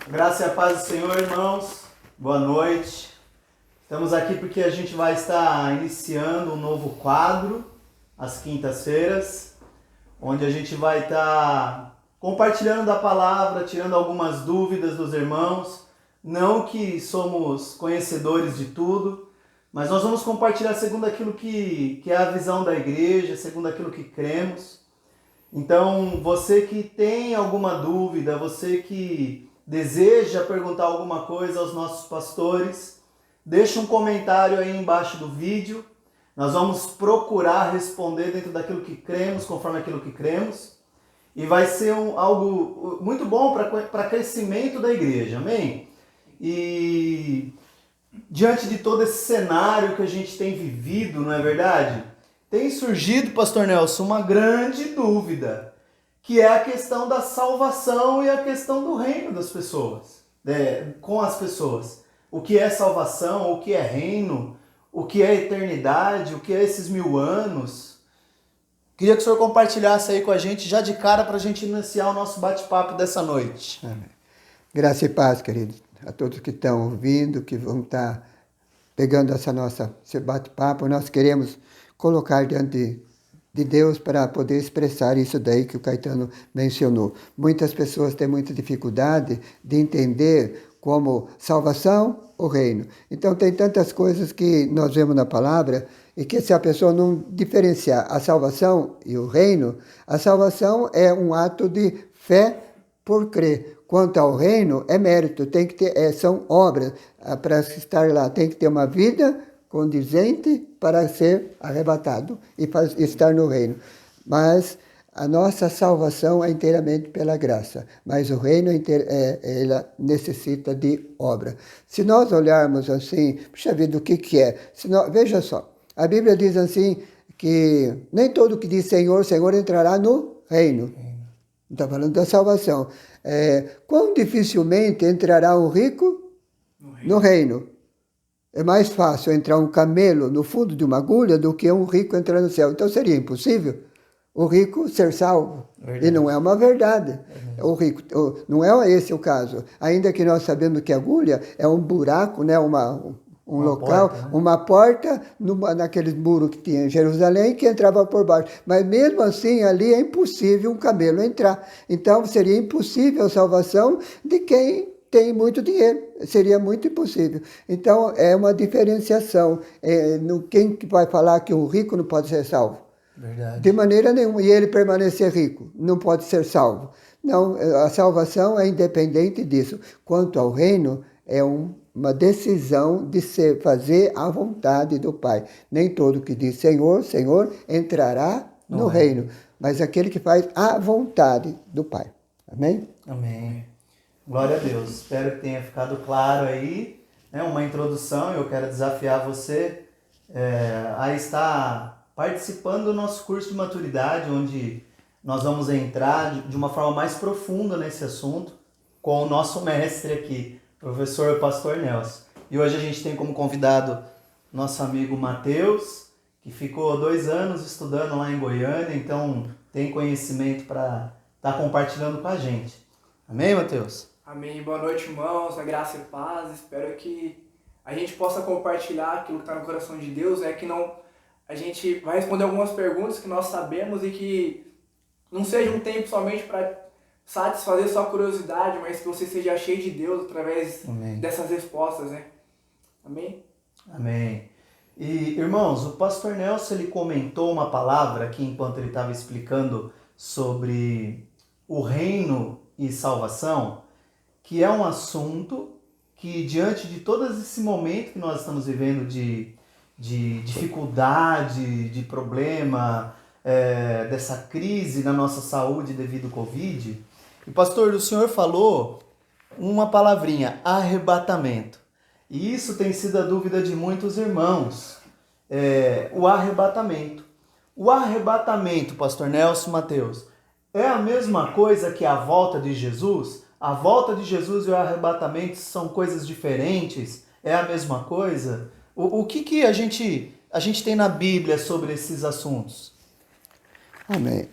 Graça e a paz do Senhor, irmãos. Boa noite. Estamos aqui porque a gente vai estar iniciando um novo quadro às quintas-feiras, onde a gente vai estar compartilhando da palavra, tirando algumas dúvidas dos irmãos. Não que somos conhecedores de tudo, mas nós vamos compartilhar segundo aquilo que é a visão da igreja, segundo aquilo que cremos. Então, você que tem alguma dúvida, você que deseja perguntar alguma coisa aos nossos pastores, deixa um comentário aí embaixo do vídeo. Nós vamos procurar responder dentro daquilo que cremos, conforme aquilo que cremos. E vai ser algo muito bom para crescimento da igreja, amém? E diante de todo esse cenário que a gente tem vivido, não é verdade? Tem surgido, pastor Nelson, uma grande dúvida, que é a questão da salvação e a questão do reino das pessoas, com as pessoas. O que é salvação, o que é reino, o que é eternidade, o que é esses 1000 anos. Queria que o senhor compartilhasse aí com a gente, já de cara, para a gente iniciar o nosso bate-papo dessa noite. Amém. Graça e paz, queridos, a todos que estão ouvindo, que vão estar pegando esse bate-papo. Nós queremos colocar diante de Deus para poder expressar isso daí que o Caetano mencionou. Muitas pessoas têm muita dificuldade de entender como salvação ou reino. Então tem tantas coisas que nós vemos na palavra e que se a pessoa não diferenciar a salvação e o reino, a salvação é um ato de fé por crer. Quanto ao reino, é mérito, tem que ter, são obras para estar lá, tem que ter uma vida condizente para ser arrebatado e estar no reino. Mas a nossa salvação é inteiramente pela graça, mas o reino ela necessita de obra. Se nós olharmos assim, puxa vida, o que é? Veja só, a Bíblia diz assim que nem todo que diz Senhor, Senhor entrará no reino. Está falando da salvação. Quão dificilmente entrará um rico no reino? É mais fácil entrar um camelo no fundo de uma agulha do que um rico entrar no céu. Então seria impossível o rico ser salvo. Verdade. E não é uma verdade. O rico, não é esse o caso. Ainda que nós sabemos que a agulha é um buraco, né? Um local, porta, né? Uma porta naqueles muros que tinha em Jerusalém que entrava por baixo. Mas mesmo assim, ali é impossível um camelo entrar. Então seria impossível a salvação de quem tem muito dinheiro, seria muito impossível. Então, é uma diferenciação. Quem vai falar que o rico não pode ser salvo? Verdade. De maneira nenhuma. E ele permanecer rico, não pode ser salvo. Não, a salvação é independente disso. Quanto ao reino, é uma decisão de fazer a vontade do Pai. Nem todo que diz Senhor, Senhor, entrará no reino, mas aquele que faz a vontade do Pai. Amém? Amém. Glória a Deus. Espero que tenha ficado claro aí, né, uma introdução. Eu quero desafiar você a estar participando do nosso curso de maturidade, onde nós vamos entrar de uma forma mais profunda nesse assunto com o nosso mestre aqui, professor Pastor Nelson. E hoje a gente tem como convidado nosso amigo Matheus, que ficou 2 anos estudando lá em Goiânia, então tem conhecimento para estar compartilhando com a gente. Amém, Matheus? Amém. Boa noite, irmãos. A graça e paz. Espero que a gente possa compartilhar aquilo que está no coração de Deus, que não a gente vai responder algumas perguntas que nós sabemos e que não seja um tempo somente para satisfazer sua curiosidade, mas que você seja cheio de Deus através dessas respostas, né? Amém? Amém. E, irmãos, o pastor Nelson ele comentou uma palavra aqui enquanto ele estava explicando sobre o reino e salvação, que é um assunto que, diante de todo esse momento que nós estamos vivendo de dificuldade, de problema, dessa crise na nossa saúde devido ao Covid, e pastor, o senhor falou uma palavrinha, arrebatamento. E isso tem sido a dúvida de muitos irmãos, o arrebatamento. O arrebatamento, pastor Nelson Matheus, é a mesma coisa que a volta de Jesus? A volta de Jesus e o arrebatamento são coisas diferentes? É a mesma coisa? O que a gente tem na Bíblia sobre esses assuntos? Amém.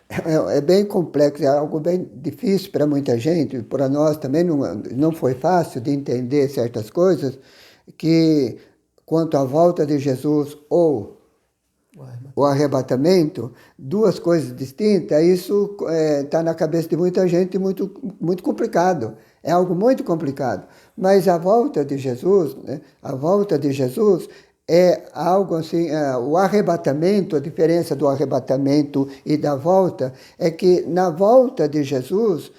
É bem complexo, é algo bem difícil para muita gente, para nós também não foi fácil de entender certas coisas, que quanto à volta de Jesus ou o arrebatamento, duas coisas distintas, isso está na cabeça de muita gente muito, muito complicado. É algo muito complicado. Mas a volta de Jesus, né, a volta de Jesus é algo assim, o arrebatamento, a diferença do arrebatamento e da volta, é que na volta de Jesus,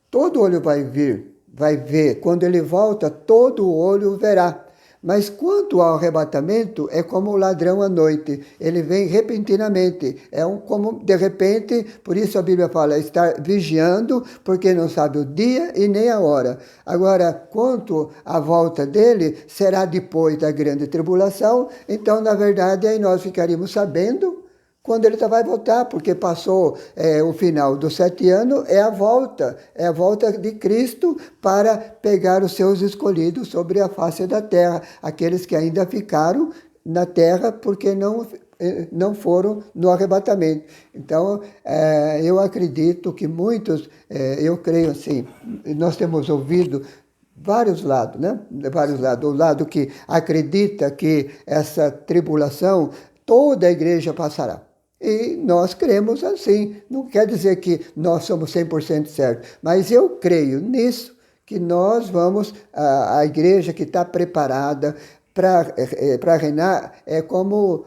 todo olho vai ver. Quando ele volta, todo olho verá. Mas quanto ao arrebatamento, é como o ladrão à noite. Ele vem repentinamente. Como de repente, por isso a Bíblia fala, estar vigiando, porque não sabe o dia e nem a hora. Agora, quanto à volta dele, será depois da grande tribulação. Então, na verdade, aí nós ficaríamos sabendo quando ele vai voltar, porque passou o final dos 7 anos, é a volta de Cristo para pegar os seus escolhidos sobre a face da terra, aqueles que ainda ficaram na terra porque não foram no arrebatamento. Então, eu acredito que muitos, eu creio assim, nós temos ouvido vários lados, né? Vários lados. O lado que acredita que essa tribulação, toda a igreja passará. E nós cremos assim. Não quer dizer que nós somos 100% certos, mas eu creio nisso, que nós vamos, a igreja que está preparada para reinar, é como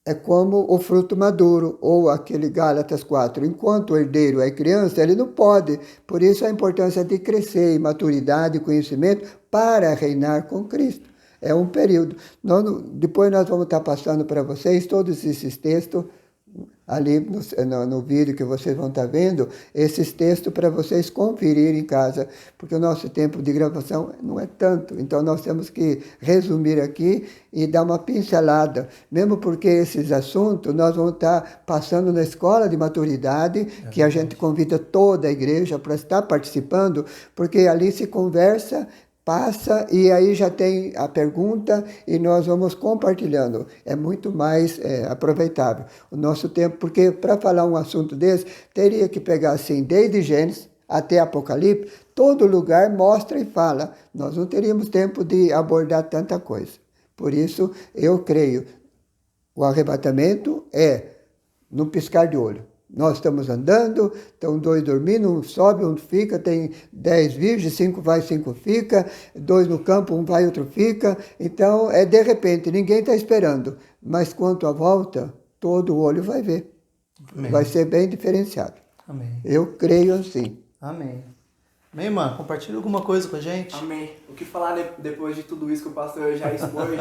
o fruto maduro, ou aquele Gálatas 4. Enquanto o herdeiro é criança, ele não pode. Por isso a importância de crescer em maturidade e conhecimento para reinar com Cristo. É um período. Depois nós vamos estar passando para vocês todos esses textos, ali no vídeo que vocês vão estar vendo, esses textos para vocês conferirem em casa, porque o nosso tempo de gravação não é tanto, então nós temos que resumir aqui e dar uma pincelada, mesmo porque esses assuntos nós vamos estar passando na escola de maturidade, que a gente convida toda a igreja para estar participando, porque ali se conversa, passa e aí já tem a pergunta e nós vamos compartilhando. É muito mais aproveitável o nosso tempo, porque para falar um assunto desse, teria que pegar assim, desde Gênesis até Apocalipse, todo lugar mostra e fala. Nós não teríamos tempo de abordar tanta coisa. Por isso, eu creio, o arrebatamento é no piscar de olho. Nós estamos andando, estão 2 dormindo, um sobe, um fica, tem 10 virgens, 5 vai, 5 fica, 2 no campo, um vai, outro fica. Então, é de repente, ninguém está esperando. Mas quanto à volta, todo o olho vai ver. Amém. Vai ser bem diferenciado. Amém. Eu creio assim. Amém. Amém, mano? Compartilha alguma coisa com a gente. Amém. O que falar depois de tudo isso que o pastor já expôs,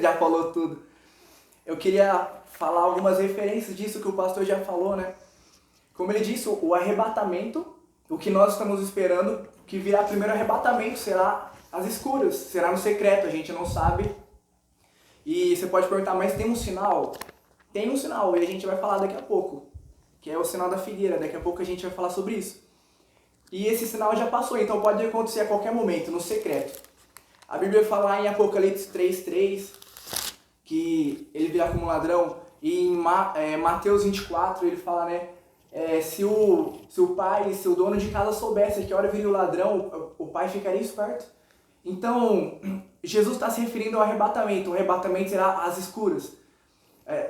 já falou tudo. Eu queria falar algumas referências disso que o pastor já falou, né? Como ele disse, o arrebatamento, o que nós estamos esperando, que virá primeiro arrebatamento, será às escuras, será no secreto, a gente não sabe. E você pode perguntar, mas tem um sinal? Tem um sinal, e a gente vai falar daqui a pouco, que é o sinal da figueira, daqui a pouco a gente vai falar sobre isso. E esse sinal já passou, então pode acontecer a qualquer momento, no secreto. A Bíblia fala em Apocalipse 3:3, que ele virá como ladrão, e em Mateus 24 ele fala, né, se o pai, se o dono de casa soubesse que a hora viria o ladrão, o pai ficaria esperto. Então, Jesus está se referindo ao arrebatamento. O arrebatamento será às escuras.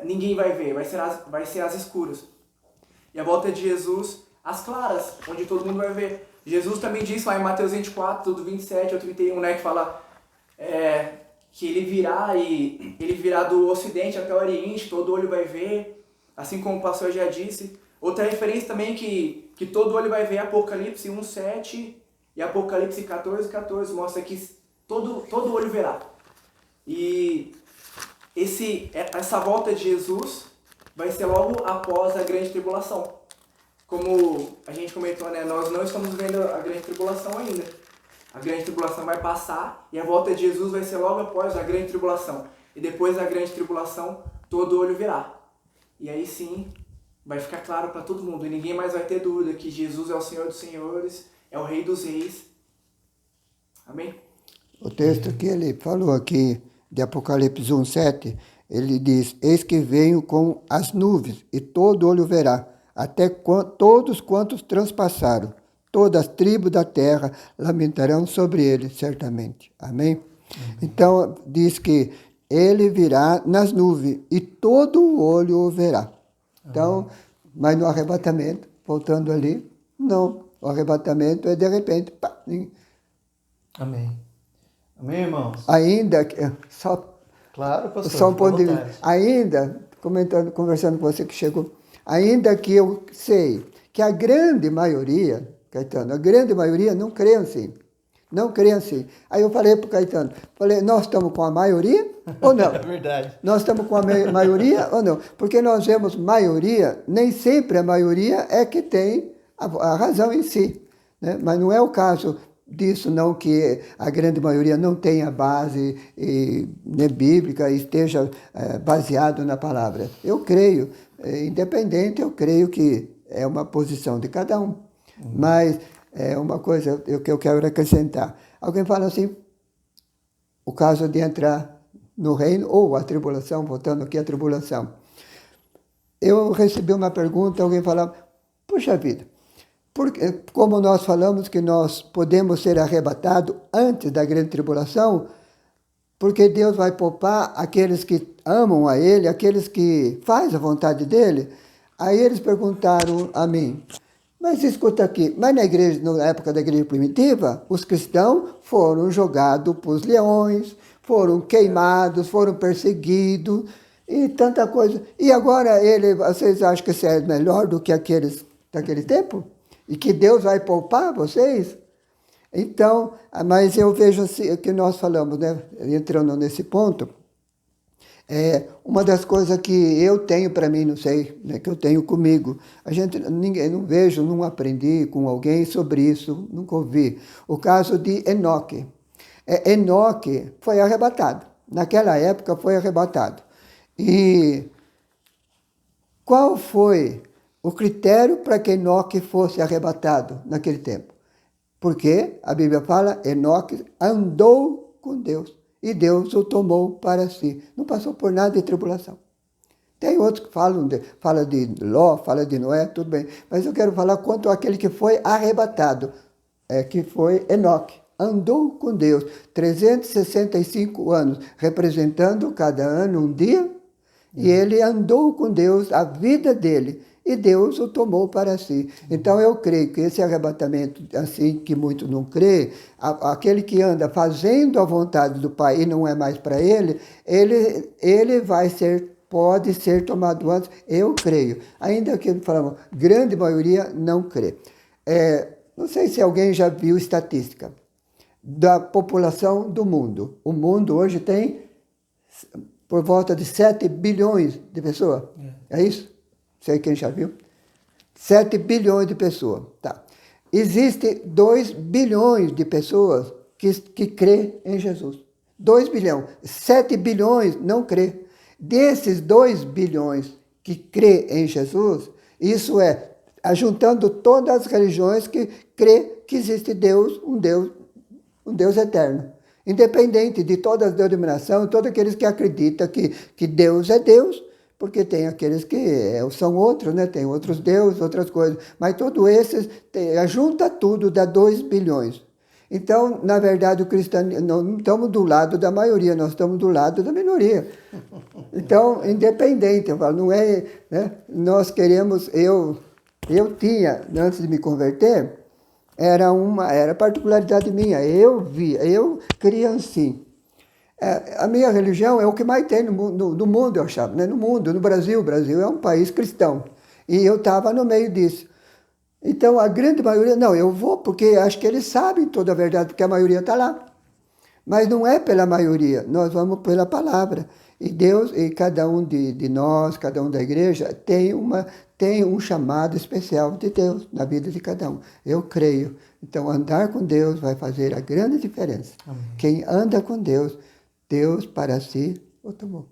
Ninguém vai ver, vai ser às escuras. E a volta de Jesus, às claras, onde todo mundo vai ver. Jesus também disse lá em Mateus 24, do 27 ao 31, né, que fala que ele virá do ocidente até o oriente, todo olho vai ver, assim como o pastor já disse. Outra referência também que todo olho vai ver é Apocalipse 1:7 e Apocalipse 14:14, mostra que todo olho verá. E essa volta de Jesus vai ser logo após a grande tribulação. Como a gente comentou, né, nós não estamos vendo a grande tribulação ainda. A grande tribulação vai passar e a volta de Jesus vai ser logo após a grande tribulação. E depois da grande tribulação, todo olho verá. E aí sim, vai ficar claro para todo mundo. E ninguém mais vai ter dúvida que Jesus é o Senhor dos Senhores, é o Rei dos Reis. Amém? O texto que ele falou aqui, de Apocalipse 1:7, Ele diz, eis que venho com as nuvens, e todo olho verá, até todos quantos transpassaram. Todas as tribos da terra lamentarão sobre ele, certamente. Amém? Então, diz que ele virá nas nuvens, e todo o olho o verá. Então, mas no arrebatamento, voltando ali, não. O arrebatamento é de repente. Pá, Amém. Amém, irmãos? ainda que Claro, pastor. só um fica à ponto de vontade. vista. Ainda, conversando com você que chegou, ainda que eu sei que a grande maioria, Caetano, a grande maioria não crê assim. Não crê assim. Aí eu falei para o Caetano, nós estamos com a maioria ou não? É verdade. Nós estamos com a maioria ou não? Porque nós vemos maioria, nem sempre a maioria é que tem a razão em si. Né? Mas não é o caso disso, não, que a grande maioria não tenha base né, bíblica e esteja baseado na palavra. Eu creio, independente, eu creio que é uma posição de cada um. Mas é uma coisa que eu quero acrescentar. Alguém fala assim, o caso de entrar no reino, ou a tribulação, voltando aqui à tribulação. Eu recebi uma pergunta, alguém falava, puxa vida, como nós falamos que nós podemos ser arrebatados antes da grande tribulação, porque Deus vai poupar aqueles que amam a Ele, aqueles que fazem a vontade dEle. Aí eles perguntaram a mim, mas escuta aqui, mas na época da igreja primitiva, os cristãos foram jogados para os leões, foram queimados, foram perseguidos e tanta coisa. E agora vocês acham que isso é melhor do que aqueles daquele tempo? E que Deus vai poupar vocês? Então, mas eu vejo assim, que nós falamos, né, entrando nesse ponto, uma das coisas que eu tenho para mim, não sei, né, que eu tenho comigo, não vejo, não aprendi com alguém sobre isso, nunca ouvi. O caso de Enoque. Enoque foi arrebatado. Naquela época foi arrebatado. E qual foi o critério para que Enoque fosse arrebatado naquele tempo? Porque a Bíblia fala, Enoque andou com Deus. E Deus o tomou para si. Não passou por nada de tribulação. Tem outros que fala de Ló, fala de Noé, tudo bem. Mas eu quero falar quanto àquele que foi arrebatado, que foi Enoque. Andou com Deus 365 anos, representando cada ano um dia. E ele andou com Deus a vida dele. E Deus o tomou para si. Então eu creio que esse arrebatamento, assim que muito não crê, aquele que anda fazendo a vontade do Pai e não é mais para ele pode ser tomado antes, eu creio. Ainda que falamos, grande maioria não crê. Não sei se alguém já viu estatística da população do mundo. O mundo hoje tem por volta de 7 bilhões de pessoas. É isso? Sei quem já viu. 7 bilhões de pessoas. Tá. Existem 2 bilhões de pessoas que crê em Jesus. 2 bilhões. 7 bilhões não crê. Desses 2 bilhões que crê em Jesus, isso é, ajuntando todas as religiões que crê que existe Deus, um Deus eterno. Independente de todas as denominações, todos aqueles que acreditam que Deus é Deus, porque tem aqueles que são outros, né? Tem outros deuses, outras coisas. Mas todos esses, junta tudo, dá 2 bilhões. Então, na verdade, o cristianismo, não estamos do lado da maioria, nós estamos do lado da minoria. Então, independente, eu falo, não é... Né? Nós queremos... Eu tinha, antes de me converter, era particularidade minha. Eu queria assim... a minha religião é o que mais tem no mundo, eu achava, né? No mundo, no Brasil. O Brasil é um país cristão. E eu estava no meio disso. Então, a grande maioria, não, eu vou porque acho que eles sabem toda a verdade, porque a maioria está lá. Mas não é pela maioria, nós vamos pela palavra. E Deus, e cada um de nós, cada um da igreja, tem um chamado especial de Deus na vida de cada um. Eu creio. Então, andar com Deus vai fazer a grande diferença. Amém. Quem anda com Deus, Deus para si o tomou.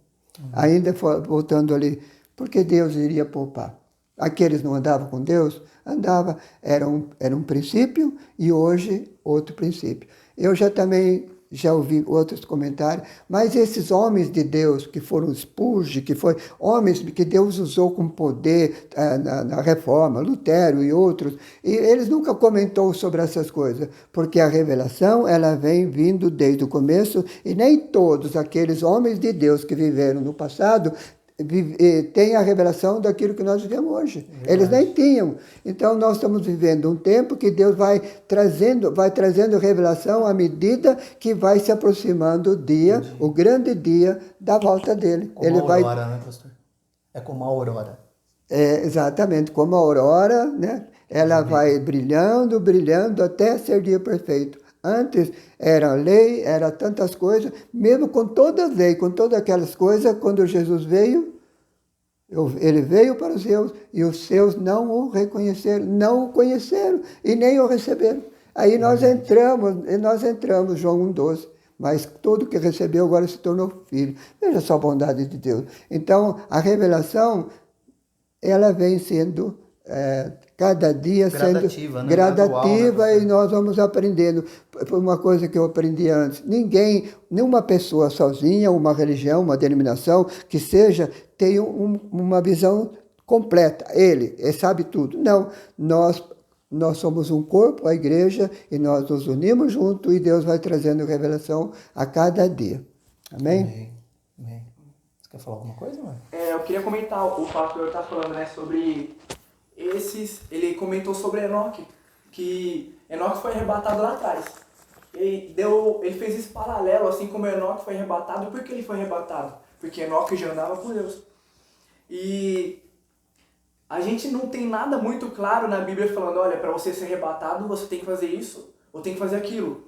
Ainda voltando ali, porque Deus iria poupar? Aqueles não andavam com Deus? Andava, era um princípio e hoje outro princípio. Eu já também já ouvi outros comentários, mas esses homens de Deus que foram Spurgeon, que foram homens que Deus usou com poder na Reforma, Lutero e outros, e eles nunca comentou sobre essas coisas, porque a revelação ela vem vindo desde o começo, e nem todos aqueles homens de Deus que viveram no passado tem a revelação daquilo que nós vivemos hoje. Eles nem tinham. Então, nós estamos vivendo um tempo que Deus vai trazendo revelação à medida que vai se aproximando o dia, o grande dia da volta dele. Como Ele a aurora, né, pastor? É como a aurora. Exatamente, como a aurora, né? Ela vai brilhando, brilhando até ser dia perfeito. Antes era lei, era tantas coisas, mesmo com toda a lei, com todas aquelas coisas, quando Jesus veio, ele veio para os seus, e os seus não o reconheceram, não o conheceram e nem o receberam. Aí nós entramos, João 1,12. Mas todo que recebeu agora se tornou filho. Veja só a bondade de Deus. Então, a revelação, ela vem sendo cada dia gradativa, sendo né? gradativa, Gradual, né? e nós vamos aprendendo. Foi uma coisa que eu aprendi antes. Nenhuma pessoa sozinha, uma religião, uma denominação, que seja, tem uma visão completa. Ele sabe tudo. Não, nós somos um corpo, a igreja, e nós nos unimos junto, e Deus vai trazendo revelação a cada dia. Amém? Amém. Você quer falar alguma coisa, mano? Eu queria comentar, o pastor está falando, né, sobre ele comentou sobre Enoque, que Enoque foi arrebatado lá atrás. Ele fez esse paralelo, assim como Enoque foi arrebatado. Por que ele foi arrebatado? Porque Enoque já andava com Deus. E a gente não tem nada muito claro na Bíblia falando, olha, para você ser arrebatado, você tem que fazer isso, ou tem que fazer aquilo.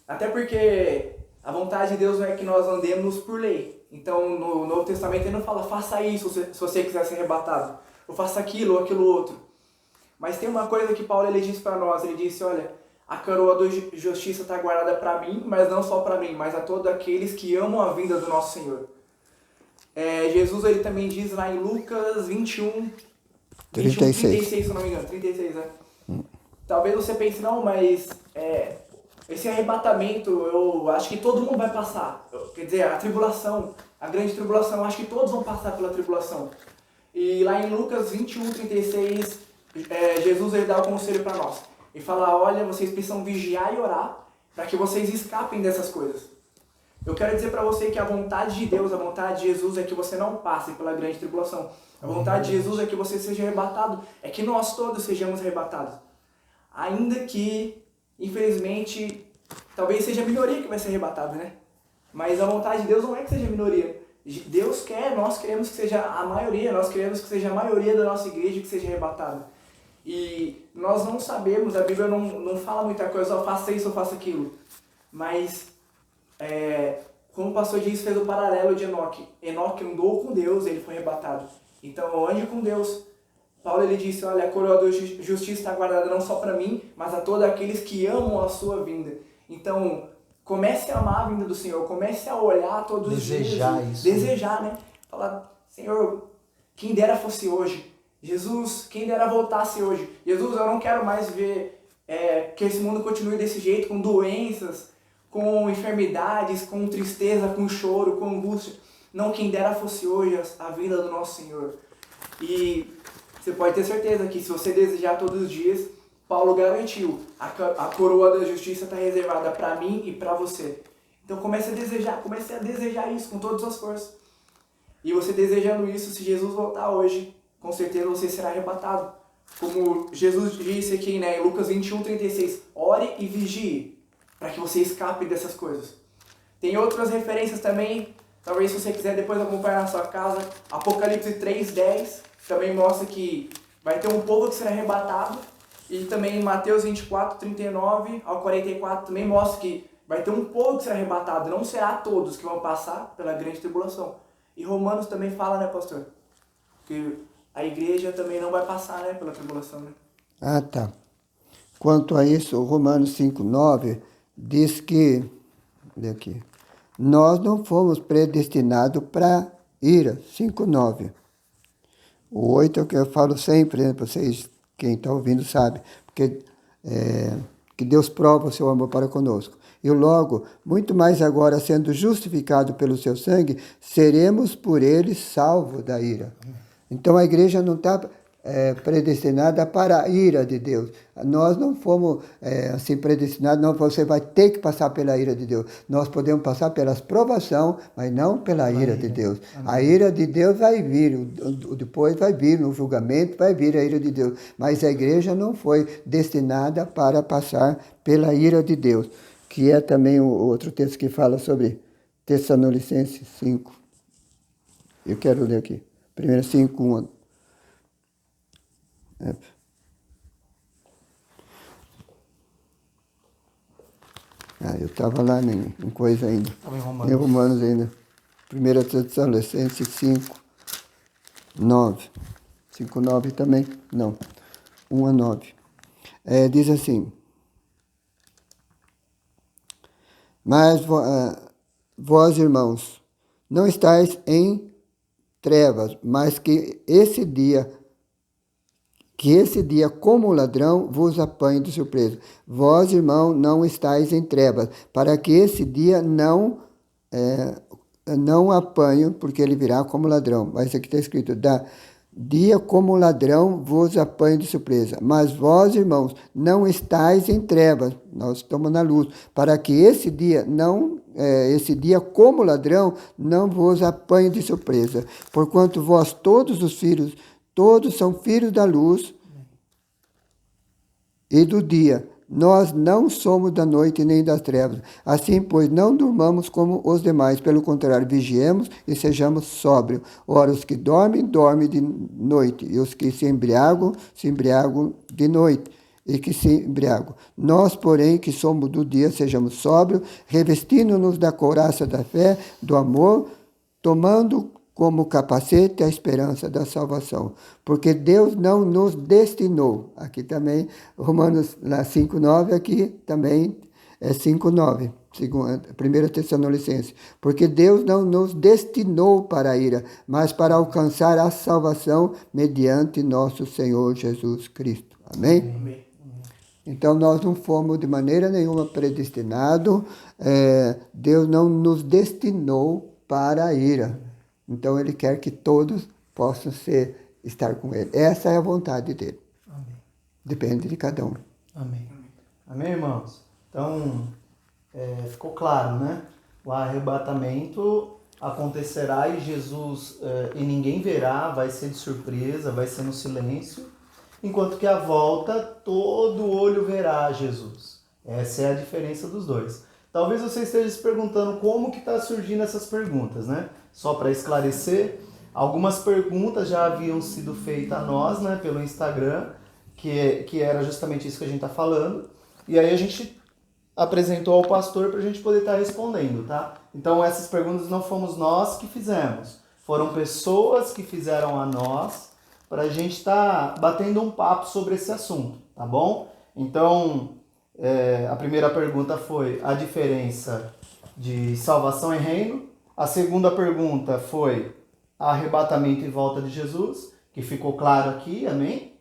Até porque a vontade de Deus não é que nós andemos por lei. Então, no Novo Testamento ele não fala, faça isso se você quiser ser arrebatado. Ou faça aquilo ou aquilo outro. Mas tem uma coisa que Paulo ele disse para nós. Ele disse, olha, a coroa da justiça está guardada para mim, mas não só para mim, mas a todos aqueles que amam a vinda do nosso Senhor. Jesus ele também diz lá em Lucas 21, 36, se não me engano. 36, né? Talvez você pense, não, mas esse arrebatamento, eu acho que todo mundo vai passar. Quer dizer, a tribulação, a grande tribulação, eu acho que todos vão passar pela tribulação. E lá em Lucas 21, 36, Jesus ele dá o conselho para nós. Ele fala, olha, vocês precisam vigiar e orar para que vocês escapem dessas coisas. Eu quero dizer para você que a vontade de Deus, a vontade de Jesus é que você não passe pela grande tribulação. A vontade de Jesus é que você seja arrebatado, é que nós todos sejamos arrebatados. Ainda que, infelizmente, talvez seja a minoria que vai ser arrebatada, né? Mas a vontade de Deus não é que seja a minoria. Deus quer, nós queremos que seja a maioria, nós queremos que seja a maioria da nossa igreja que seja arrebatada. E nós não sabemos, a Bíblia não fala muita coisa, ó, faça isso ou faça aquilo. Mas, como o pastor diz, fez o paralelo de Enoque. Enoque andou com Deus, ele foi arrebatado. Então, ande com Deus. Paulo ele disse, olha, a coroa da justiça está guardada não só para mim, mas a todos aqueles que amam a sua vinda. Então, comece a amar a vinda do Senhor, comece a olhar todos os dias. Desejar, né? Falar, Senhor, quem dera fosse hoje. Jesus, quem dera voltasse hoje. Jesus, eu não quero mais ver que esse mundo continue desse jeito, com doenças, com enfermidades, com tristeza, com choro, com angústia. Não, quem dera fosse hoje a vinda do nosso Senhor. E você pode ter certeza que se você desejar todos os dias, Paulo garantiu, a coroa da justiça está reservada para mim e para você. Então comece a desejar isso com todas as forças. E você desejando isso, se Jesus voltar hoje, com certeza você será arrebatado. Como Jesus disse aqui, né, em Lucas 21, 36, ore e vigie, para que você escape dessas coisas. Tem outras referências também, talvez se você quiser depois acompanhar na sua casa, Apocalipse 3, 10, também mostra que vai ter um povo que será arrebatado. E também em Mateus 24, 39 ao 44 também mostra que vai ter um povo que será arrebatado. Não será todos que vão passar pela grande tribulação. E Romanos também fala, né, pastor? Que a igreja também não vai passar, né, pela tribulação, né? Ah, tá. Quanto a isso, Romanos 5, 9 diz que, olha aqui, nós não fomos predestinados para ira. 5, 9. O 8 é o que eu falo sempre, né, para vocês, quem está ouvindo sabe. Porque que Deus prova o seu amor para conosco. E logo, muito mais agora, sendo justificado pelo seu sangue, seremos por ele salvos da ira. Então a igreja não está predestinada para a ira de Deus. Nós não fomos assim predestinados, não, você vai ter que passar pela ira de Deus. Nós podemos passar pelas provação, mas não pela ira de Deus. Amém. A ira de Deus vai vir, depois vai vir, no julgamento vai vir a ira de Deus. Mas a igreja não foi destinada para passar pela ira de Deus, que é também o outro texto que fala sobre Tessalonicenses 5. Eu quero ler aqui. 1 5, 1. Eu estava lá em coisa ainda. Estava em Romanos. Em Romanos ainda. 1 Tessalonicenses 5, 9. 5, 9 também? Não. 1 a 9. Diz assim: mas vós, irmãos, não estáis em trevas, mas que esse dia, como ladrão, vos apanhe de surpresa. Vós, irmão, não estáis em trevas, para que esse dia não apanhe, porque ele virá como ladrão. Mas aqui está escrito, dia como ladrão vos apanhe de surpresa. Mas vós, irmãos, não estáis em trevas, nós estamos na luz, para que esse dia como ladrão não vos apanhe de surpresa. Porquanto vós todos são filhos da luz e do dia. Nós não somos da noite nem das trevas. Assim, pois, não durmamos como os demais. Pelo contrário, vigiemos e sejamos sóbrios. Ora, os que dormem, dormem de noite. E os que se embriagam de noite. E que se embriagam. Nós, porém, que somos do dia, sejamos sóbrios, revestindo-nos da couraça da fé, do amor, tomando como capacete a esperança da salvação. Porque Deus não nos destinou, aqui também, Romanos 5,9, aqui também é 5,9, 1 Tessalonicenses. Porque Deus não nos destinou para a ira, mas para alcançar a salvação mediante nosso Senhor Jesus Cristo. Amém? Amém. Então, nós não fomos de maneira nenhuma predestinados, Deus não nos destinou para a ira. Então, Ele quer que todos possam estar com Ele. Essa é a vontade dEle. Amém. Depende de cada um. Amém. Amém, irmãos? Então, ficou claro, né? O arrebatamento acontecerá e Jesus, e ninguém verá, vai ser de surpresa, vai ser no silêncio. Enquanto que a volta, todo olho verá Jesus. Essa é a diferença dos dois. Talvez você esteja se perguntando como que está surgindo essas perguntas, né? Só para esclarecer, algumas perguntas já haviam sido feitas a nós, né, pelo Instagram, que era justamente isso que a gente está falando. E aí a gente apresentou ao pastor para a gente poder estar respondendo, tá? Então essas perguntas não fomos nós que fizemos. Foram pessoas que fizeram a nós para a gente estar batendo um papo sobre esse assunto, tá bom? Então, a primeira pergunta foi a diferença de salvação e reino. A segunda pergunta foi arrebatamento e volta de Jesus, que ficou claro aqui, amém?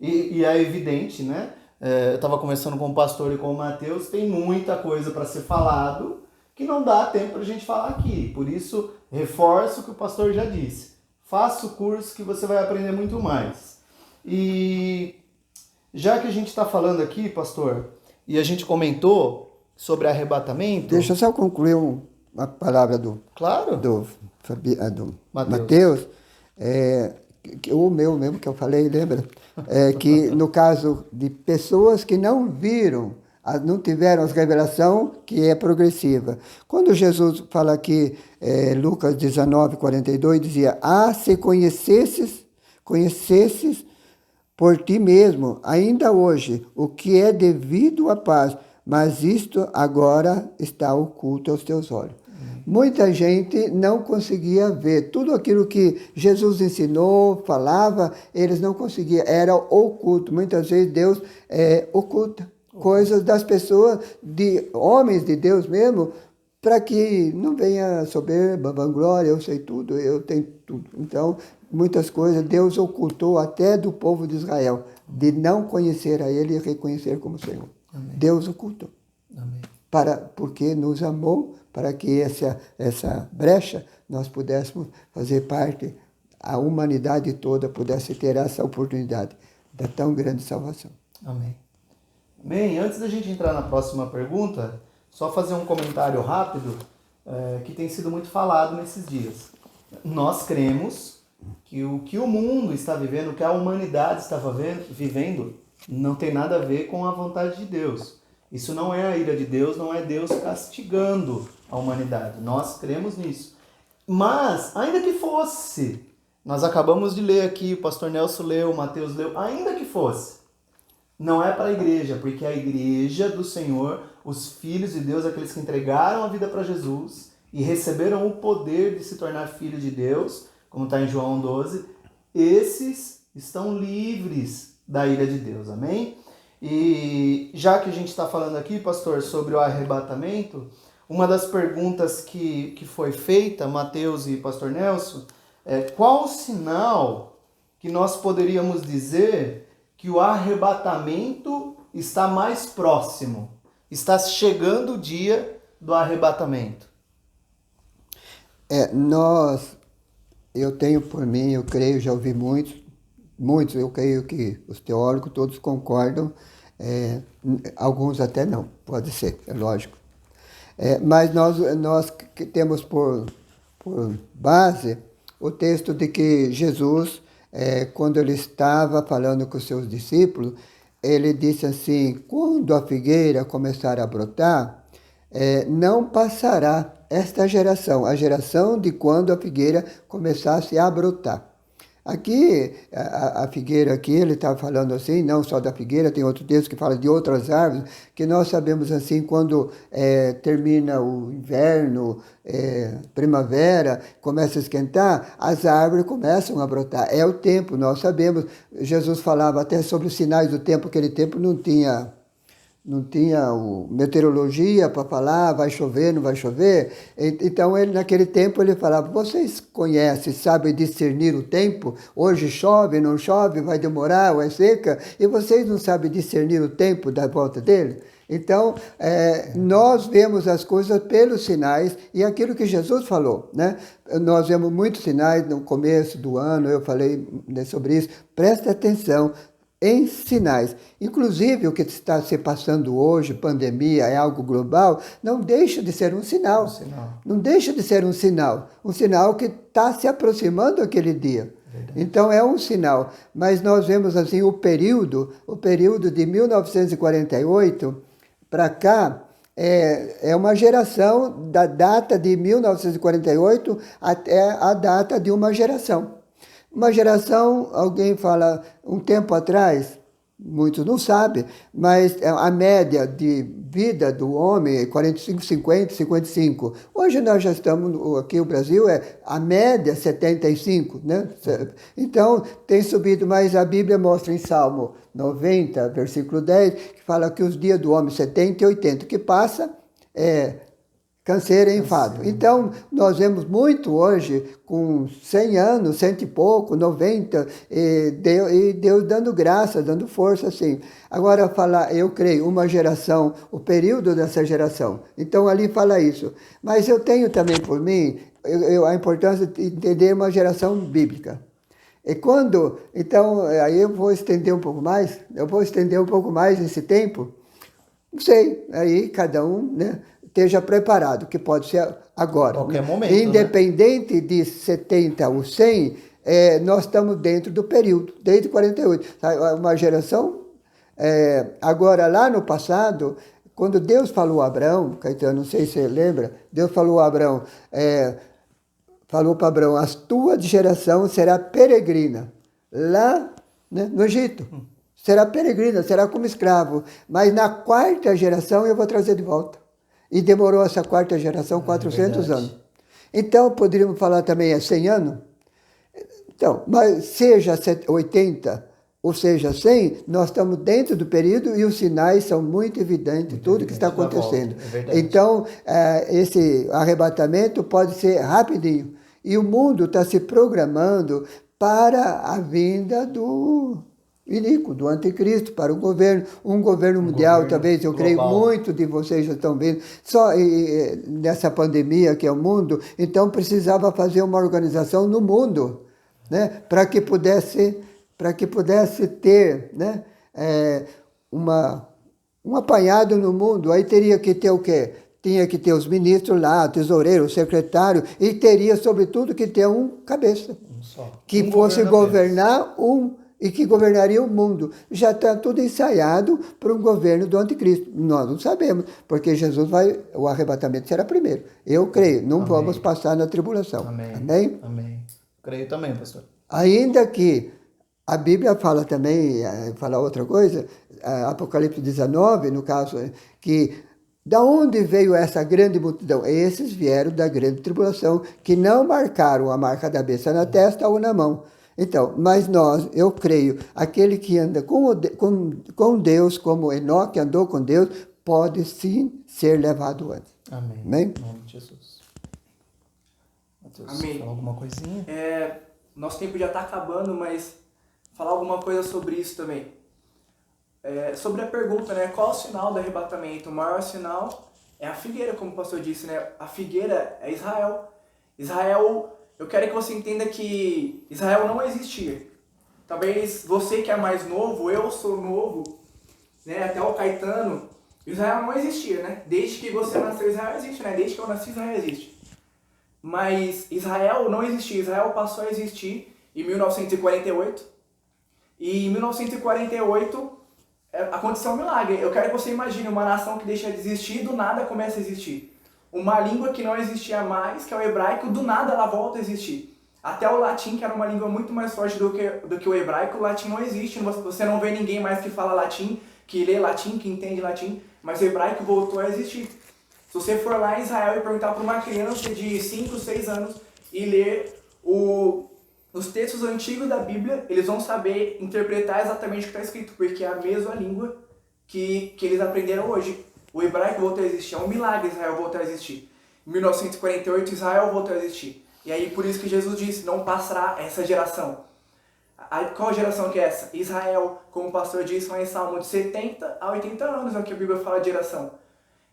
E é evidente, né? Eu estava conversando com o pastor e com o Mateus, tem muita coisa para ser falado que não dá tempo para a gente falar aqui. Por isso, reforço o que o pastor já disse. Faça o curso que você vai aprender muito mais. E já que a gente está falando aqui, pastor, e a gente comentou sobre arrebatamento... Deixa eu só concluir uma palavra do Mateus. O meu mesmo que eu falei, lembra? Que no caso de pessoas que não viram, não tiveram a revelação, que é progressiva. Quando Jesus fala aqui, Lucas 19, 42, dizia: se conhecesses por ti mesmo, ainda hoje, o que é devido à paz, mas isto agora está oculto aos teus olhos. Muita gente não conseguia ver. Tudo aquilo que Jesus ensinou, falava, eles não conseguiam. Era oculto. Muitas vezes Deus oculta coisas das pessoas, de homens de Deus mesmo, para que não venha soberba, vanglória, eu sei tudo, eu tenho tudo. Então, muitas coisas Deus ocultou até do povo de Israel, de não conhecer a Ele e reconhecer como Senhor. Amém. Deus ocultou. Amém. Porque nos amou, para que essa brecha nós pudéssemos fazer parte, a humanidade toda pudesse ter essa oportunidade da tão grande salvação. Amém. Bem, antes da gente entrar na próxima pergunta, só fazer um comentário rápido que tem sido muito falado nesses dias. Nós cremos que o que o mundo está vivendo, o que a humanidade está vivendo, não tem nada a ver com a vontade de Deus. Isso não é a ira de Deus, não é Deus castigando a humanidade. Nós cremos nisso. Mas, ainda que fosse, nós acabamos de ler aqui, o pastor Nelson leu, o Mateus leu, ainda que fosse, não é para a igreja, porque a igreja do Senhor, os filhos de Deus, aqueles que entregaram a vida para Jesus e receberam o poder de se tornar filhos de Deus, como está em João 12, esses estão livres da ira de Deus, amém? E já que a gente está falando aqui, pastor, sobre o arrebatamento, uma das perguntas que foi feita, Mateus e pastor Nelson, é qual o sinal que nós poderíamos dizer que o arrebatamento está mais próximo? Está chegando o dia do arrebatamento. Eu tenho por mim, eu creio, já ouvi muitos, eu creio que os teólogos todos concordam, alguns até não, pode ser, é lógico. Mas nós temos por base o texto de que Jesus, quando ele estava falando com os seus discípulos, ele disse assim, quando a figueira começar a brotar, não passará esta geração, a geração de quando a figueira começasse a brotar. Aqui, a figueira aqui, ele está falando assim, não só da figueira, tem outro texto que fala de outras árvores, que nós sabemos assim, quando termina o inverno, primavera, começa a esquentar, as árvores começam a brotar. É o tempo, nós sabemos. Jesus falava até sobre os sinais do tempo, aquele tempo não tinha meteorologia para falar, vai chover, não vai chover. Então, naquele tempo, ele falava, vocês conhecem, sabem discernir o tempo? Hoje chove, não chove, vai demorar ou é seca? E vocês não sabem discernir o tempo da volta dele? Então, nós vemos as coisas pelos sinais e aquilo que Jesus falou, né? Nós vemos muitos sinais no começo do ano, eu falei sobre isso, presta atenção em sinais. Inclusive, o que está se passando hoje, pandemia, é algo global, não deixa de ser um sinal. Não deixa de ser um sinal que está se aproximando aquele dia. Verdade. Então, é um sinal. Mas nós vemos assim o período de 1948 para cá, é uma geração da data de 1948 até a data de uma geração. Uma geração, alguém fala, um tempo atrás, muitos não sabem, mas a média de vida do homem é 45, 50, 55. Hoje nós já estamos, aqui no Brasil, a média 75, né? Então, tem subido, mas a Bíblia mostra em Salmo 90, versículo 10, que fala que os dias do homem 70 e 80, que passa, canseira e enfado. Então, nós vemos muito hoje, com 100 anos, 100 e pouco, 90, e Deus dando graça, dando força, assim. Agora, falar, eu creio, uma geração, o período dessa geração. Então, ali fala isso. Mas eu tenho também por mim a importância de entender uma geração bíblica. E quando, então, aí eu vou estender um pouco mais esse tempo. Não sei, aí cada um, né? Esteja preparado, que pode ser agora. Qualquer momento, independente, né? De 70 ou 100, nós estamos dentro do período, desde 48. Uma geração, agora lá no passado, quando Deus falou a Abraão, Caetano, não sei se você lembra, Deus falou a Abraão, falou para Abraão, a tua geração será peregrina, lá, né, no Egito. Será peregrina, será como escravo, mas na quarta geração eu vou trazer de volta. E demorou essa quarta geração 400 anos. Então, poderíamos falar também 100 anos? Então, mas seja 80 ou seja 100, nós estamos dentro do período e os sinais são muito evidentes, tudo que está acontecendo. Então, esse arrebatamento pode ser rapidinho. E o mundo está se programando para a vinda do iníquo do anticristo para um governo mundial, governo talvez, eu creio global. muito de vocês já estão vendo, só nessa pandemia que é o mundo, então precisava fazer uma organização no mundo, né, para que pudesse ter, né, um apanhado no mundo. Aí teria que ter o quê? Tinha que ter os ministros lá, o tesoureiro, o secretário, e teria, sobretudo, que ter um cabeça, Só. que fosse governar e que governaria o mundo. Já está tudo ensaiado para um governo do anticristo. Nós não sabemos, porque o arrebatamento será primeiro. Eu creio, não vamos passar na tribulação. Amém. Amém? Amém. Creio também, pastor. Ainda que a Bíblia fala também, fala outra coisa, Apocalipse 19, no caso, que da onde veio essa grande multidão? Esses vieram da grande tribulação, que não marcaram a marca da besta na testa ou na mão. Então, mas eu creio, aquele que anda com Deus, como Enoque andou com Deus, pode sim ser levado antes. Amém. Amém? Em nome de Jesus. Mateus, Amém. fala alguma coisinha? Nosso tempo já está acabando, mas falar alguma coisa sobre isso também. Sobre a pergunta, né? Qual o sinal do arrebatamento? O maior sinal é a figueira, como o pastor disse, né? A figueira é Israel. Israel, eu quero que você entenda que Israel não existia. Talvez você que é mais novo, eu sou novo, né? Até o Caetano, Israel não existia, né? Desde que você nasceu, Israel existe, né? Desde que eu nasci, Israel existe. Mas Israel não existia. Israel passou a existir em 1948. E em 1948 aconteceu um milagre. Eu quero que você imagine uma nação que deixa de existir e do nada começa a existir. Uma língua que não existia mais, que é o hebraico, do nada ela volta a existir. Até o latim, que era uma língua muito mais forte do que o hebraico, o latim não existe. Você não vê ninguém mais que fala latim, que lê latim, que entende latim, mas o hebraico voltou a existir. Se você for lá em Israel e perguntar para uma criança de 5, 6 anos e ler os textos antigos da Bíblia, eles vão saber interpretar exatamente o que está escrito, porque é a mesma língua que eles aprenderam hoje. O hebraico voltou a existir, é um milagre Israel voltar a existir. Em 1948, Israel voltou a existir. E aí, por isso que Jesus disse, não passará essa geração. Qual geração que é essa? Israel, como o pastor disse lá em Salmo, de 70 a 80 anos é o que a Bíblia fala de geração.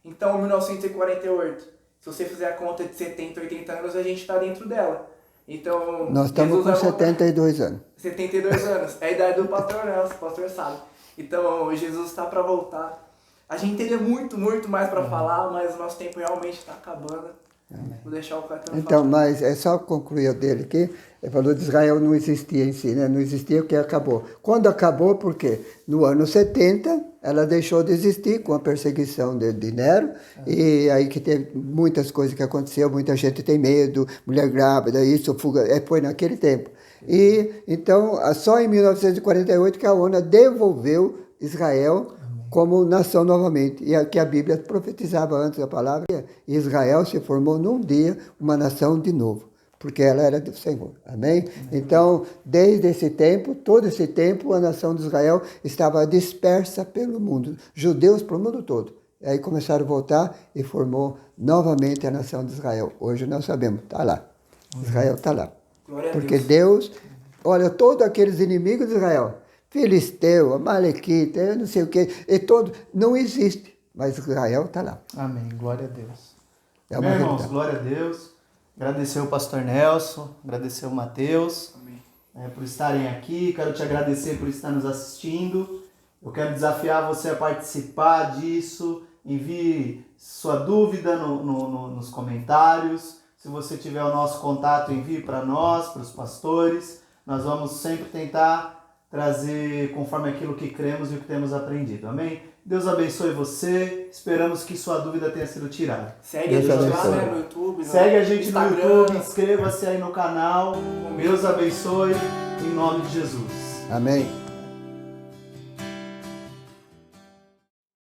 Então, 1948, se você fizer a conta de 70 a 80 anos, a gente está dentro dela. Então, Nós estamos com 72 anos. 72 anos, é a idade do pastor Nelson, o pastor sabe. Então, Jesus está para voltar. A gente teria muito, muito mais para falar, mas o nosso tempo realmente está acabando. Vou deixar o Caetano Então, falar. mas é só concluir o dele aqui. Ele falou de Israel não existia em si, né? Não existia porque acabou. Quando acabou, por quê? No ano 70, ela deixou de existir com a perseguição de Nero. E aí que teve muitas coisas que aconteceu, muita gente tem medo, mulher grávida, isso, fuga, foi naquele tempo. E então, só em 1948 que a ONU devolveu Israel como nação novamente. E que a Bíblia profetizava antes a palavra, Israel se formou num dia uma nação de novo, porque ela era do Senhor. Amém? Então, desde esse tempo, todo esse tempo, a nação de Israel estava dispersa pelo mundo, judeus para o mundo todo. E aí começaram a voltar e formou novamente a nação de Israel. Hoje nós sabemos, está lá. Israel está lá. Glória a Porque Deus. Deus, olha, todos aqueles inimigos de Israel, Filisteu, Amalequita, eu não sei o que, não existe, mas Israel está lá. Amém. Glória a Deus. É uma Meu irmãos, realidade. glória a Deus. Agradecer o pastor Nelson, agradecer o Mateus por estarem aqui. Quero te agradecer por estar nos assistindo. Eu quero desafiar você a participar disso. Envie sua dúvida nos comentários. Se você tiver o nosso contato, envie para nós, para os pastores. Nós vamos sempre tentar trazer conforme aquilo que cremos e o que temos aprendido. Amém? Deus abençoe você. Esperamos que sua dúvida tenha sido tirada. Segue a Deus gente lá, abençoe. né, no YouTube. Segue a gente Instagram. no YouTube, inscreva-se aí no canal. Deus abençoe, em nome de Jesus. Amém.